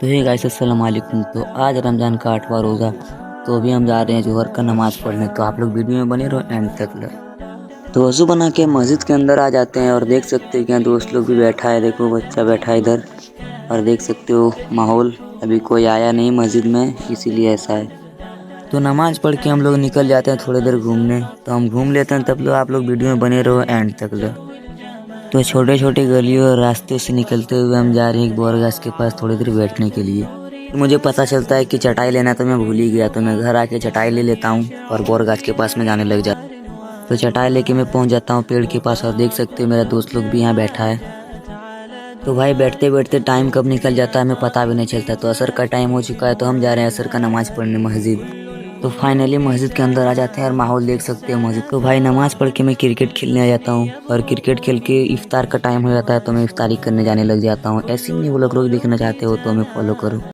तो hey guys अस्सलाम वालेकुम। तो आज रमज़ान का 8वां रोज़ा। तो अभी हम जा रहे हैं जोहर का नमाज़ पढ़ने। तो आप लोग वीडियो में बने रहो एंड तक। तो वज़ू बना के मस्जिद के अंदर आ जाते हैं और देख सकते हो कि यहाँ दोस्त लोग भी बैठा है। देखो बच्चा बैठा है इधर और देख सकते हो माहौल अभी कोई आया नहीं मस्जिद में, इसीलिए ऐसा है। तो नमाज़ पढ़ के हम लोग निकल जाते हैं थोड़ी देर घूमने। तो हम घूम लेते हैं, तब लोग आप लोग वीडियो में बने रहो एंड तक। तो छोटे छोटे गलियों और रास्ते से निकलते हुए हम जा रहे हैं एक बोरगाछ के पास थोड़ी देर बैठने के लिए। तो मुझे पता चलता है कि चटाई लेना, तो मैं भूल ही गया। तो मैं घर आके चटाई ले लेता हूँ और बोरगाछ के पास में जाने लग जाता हूँ। तो चटाई लेके मैं पहुँच जाता हूँ पेड़ के पास और देख सकते हो मेरा दोस्त लोग भी यहाँ बैठा है। तो भाई बैठते बैठते टाइम कब निकल जाता है हमें पता भी नहीं चलता। तो असर का टाइम हो चुका है, तो हम जा रहे हैं असर का नमाज़ पढ़ने मस्जिद। तो फाइनली मस्जिद के अंदर आ जाते हैं और माहौल देख सकते हैं मस्जिद। तो भाई नमाज़ पढ़ के मैं क्रिकेट खेलने आ जाता हूँ और क्रिकेट खेल के इफ्तार का टाइम हो जाता है, तो मैं इफ्तारी करने जाने लग जाता हूँ। ऐसे ही नहीं वो लोग देखना चाहते हो तो हमें फॉलो करो।